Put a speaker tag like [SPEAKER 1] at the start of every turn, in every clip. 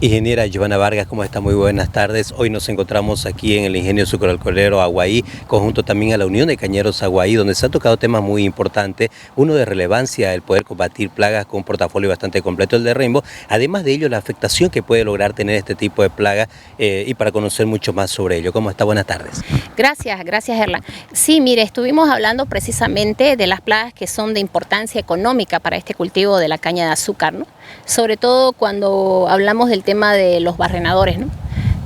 [SPEAKER 1] Ingeniera Giovanna Vargas, ¿cómo está? Muy buenas tardes. Hoy nos encontramos aquí en el Ingenio Sucroalcoholero Aguaí, conjunto también a la Unión de Cañeros Aguaí, donde se han tocado temas muy importantes. Uno de relevancia, el poder combatir plagas con un portafolio bastante completo, el de Rainbow. Además de ello, la afectación que puede lograr tener este tipo de plagas y para conocer mucho más sobre ello. ¿Cómo está? Buenas tardes.
[SPEAKER 2] Gracias, Erlan. Sí, mire, estuvimos hablando precisamente de las plagas que son de importancia económica para este cultivo de la caña de azúcar, ¿no? Sobre todo cuando hablamos del tema de los barrenadores, ¿no?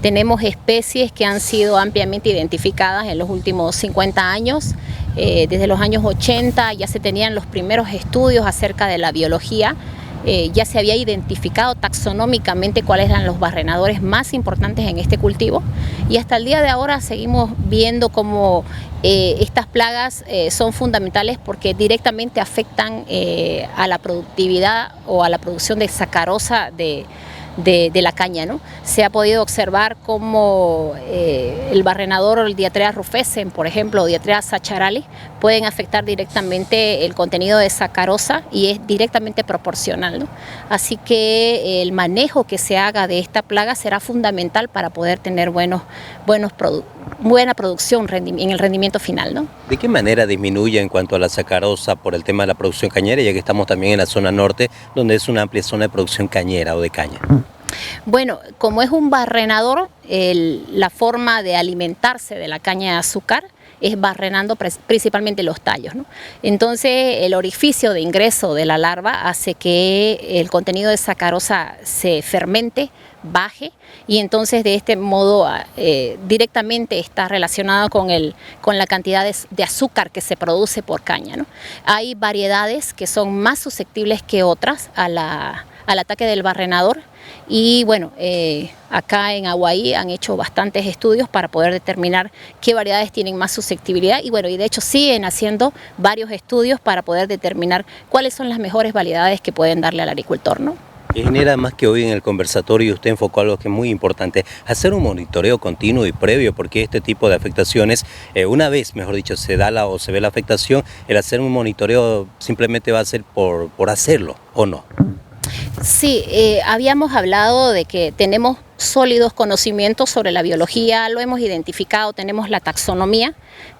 [SPEAKER 2] Tenemos especies que han sido ampliamente identificadas en los últimos 50 años. Desde los años 80 ya se tenían los primeros estudios acerca de la biología. Ya se había identificado taxonómicamente cuáles eran los barrenadores más importantes en este cultivo, y hasta el día de ahora seguimos viendo cómo estas plagas son fundamentales porque directamente afectan a la productividad o a la producción de sacarosa de la caña, ¿no? Se ha podido observar cómo el barrenador o el Diatrea rufescens, por ejemplo, o Diatrea saccharali, pueden afectar directamente el contenido de sacarosa y es directamente proporcional, ¿no? Así que el manejo que se haga de esta plaga será fundamental para poder tener buena producción en el rendimiento final, ¿no?
[SPEAKER 1] ¿De qué manera disminuye en cuanto a la sacarosa por el tema de la producción cañera, ya que estamos también en la zona norte, donde es una amplia zona de producción cañera o de caña?
[SPEAKER 2] Bueno, como es un barrenador, la forma de alimentarse de la caña de azúcar es barrenando principalmente los tallos, ¿no? Entonces el orificio de ingreso de la larva hace que el contenido de sacarosa se fermente, baje, y entonces de este modo directamente está relacionado con la cantidad de azúcar que se produce por caña, ¿no? Hay variedades que son más susceptibles que otras al ataque del barrenador, y bueno, acá en Aguaí han hecho bastantes estudios para poder determinar qué variedades tienen más susceptibilidad, y bueno, y de hecho siguen haciendo varios estudios para poder determinar cuáles son las mejores variedades que pueden darle al agricultor, ¿no?
[SPEAKER 1] Ingeniera, más que hoy en el conversatorio usted enfocó algo que es muy importante, hacer un monitoreo continuo y previo, porque este tipo de afectaciones, una vez, mejor dicho, se ve la afectación, el hacer un monitoreo simplemente va a ser por hacerlo, ¿o no?
[SPEAKER 2] Sí, habíamos hablado de que tenemos sólidos conocimientos sobre la biología, lo hemos identificado, tenemos la taxonomía,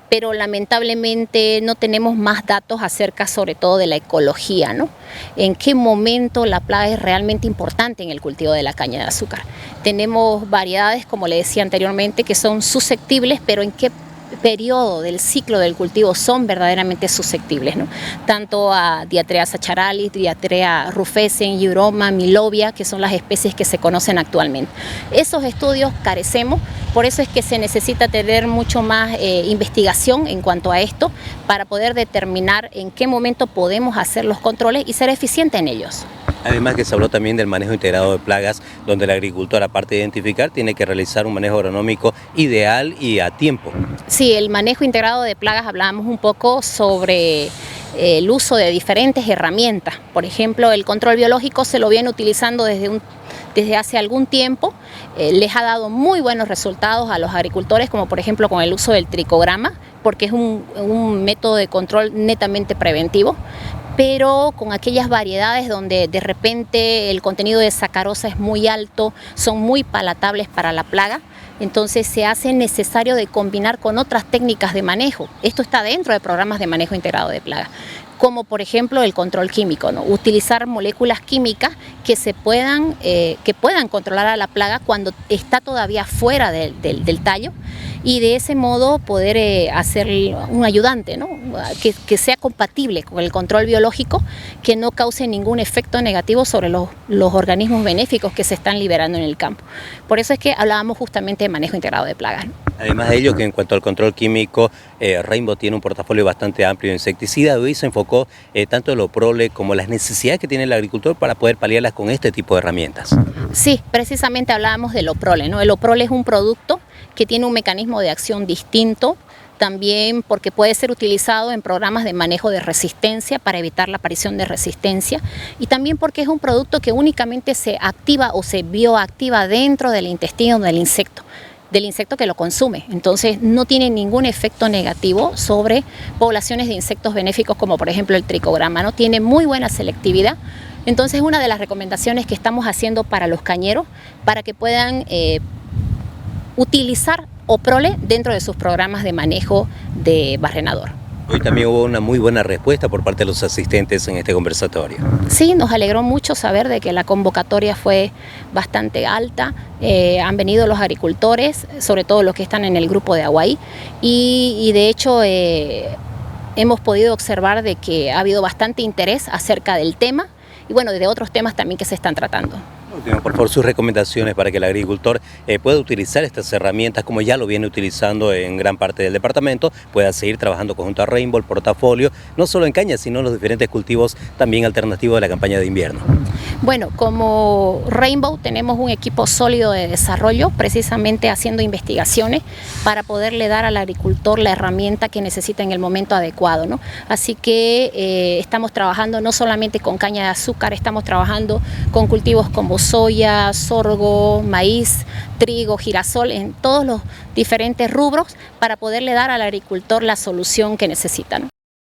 [SPEAKER 2] pero lamentablemente no tenemos más datos acerca sobre todo de la ecología, ¿no? En qué momento la plaga es realmente importante en el cultivo de la caña de azúcar. Tenemos variedades, como le decía anteriormente, que son susceptibles, pero en qué periodo del ciclo del cultivo son verdaderamente susceptibles, ¿no? Tanto a Diatrea saccharali, Diatrea rufescens, Euroma, Milovia, que son las especies que se conocen actualmente. Esos estudios carecemos, por eso es que se necesita tener mucho más investigación en cuanto a esto para poder determinar en qué momento podemos hacer los controles y ser eficientes en ellos.
[SPEAKER 1] Además que se habló también del manejo integrado de plagas, donde el agricultor, aparte de identificar, tiene que realizar un manejo agronómico ideal y a tiempo.
[SPEAKER 2] Sí, el manejo integrado de plagas, hablábamos un poco sobre el uso de diferentes herramientas. Por ejemplo, el control biológico se lo viene utilizando desde hace algún tiempo, les ha dado muy buenos resultados a los agricultores, como por ejemplo con el uso del tricograma, porque es un método de control netamente preventivo, pero con aquellas variedades donde de repente el contenido de sacarosa es muy alto, son muy palatables para la plaga, entonces se hace necesario de combinar con otras técnicas de manejo. Esto está dentro de programas de manejo integrado de plagas, como por ejemplo el control químico, ¿no? Utilizar moléculas químicas que puedan controlar a la plaga cuando está todavía fuera del tallo, y de ese modo poder hacer un ayudante, ¿no? Que sea compatible con el control biológico, que no cause ningún efecto negativo sobre los organismos benéficos que se están liberando en el campo. Por eso es que hablábamos justamente de manejo integrado de plagas, ¿no?
[SPEAKER 1] Además de ello, que en cuanto al control químico, Rainbow tiene un portafolio bastante amplio de insecticidas. Hoy se enfocó tanto en lo prole como las necesidades que tiene el agricultor para poder paliarlas con este tipo de herramientas.
[SPEAKER 2] Sí, precisamente hablábamos del Oprole, ¿no? El Oprole es un producto que tiene un mecanismo de acción distinto, también porque puede ser utilizado en programas de manejo de resistencia para evitar la aparición de resistencia, y también porque es un producto que únicamente se activa o se bioactiva dentro del intestino del insecto que lo consume. Entonces no tiene ningún efecto negativo sobre poblaciones de insectos benéficos como por ejemplo el tricograma, ¿no? Tiene muy buena selectividad Entonces, una de las recomendaciones que estamos haciendo para los cañeros, para que puedan utilizar OPROLE dentro de sus programas de manejo de barrenador.
[SPEAKER 1] Hoy también hubo una muy buena respuesta por parte de los asistentes en este conversatorio.
[SPEAKER 2] Sí, nos alegró mucho saber de que la convocatoria fue bastante alta. Han venido los agricultores, sobre todo los que están en el grupo de Aguaí, y de hecho hemos podido observar de que ha habido bastante interés acerca del tema y bueno, de otros temas también que se están tratando.
[SPEAKER 1] Por favor, sus recomendaciones para que el agricultor pueda utilizar estas herramientas como ya lo viene utilizando en gran parte del departamento, pueda seguir trabajando junto a Rainbow, el portafolio, no solo en caña, sino en los diferentes cultivos también alternativos de la campaña de invierno.
[SPEAKER 2] Bueno, como Rainbow tenemos un equipo sólido de desarrollo, precisamente haciendo investigaciones para poderle dar al agricultor la herramienta que necesita en el momento adecuado, ¿no? Así que estamos trabajando no solamente con caña de azúcar, estamos trabajando con cultivos como soya, sorgo, maíz, trigo, girasol, en todos los diferentes rubros para poderle dar al agricultor la solución que necesitan.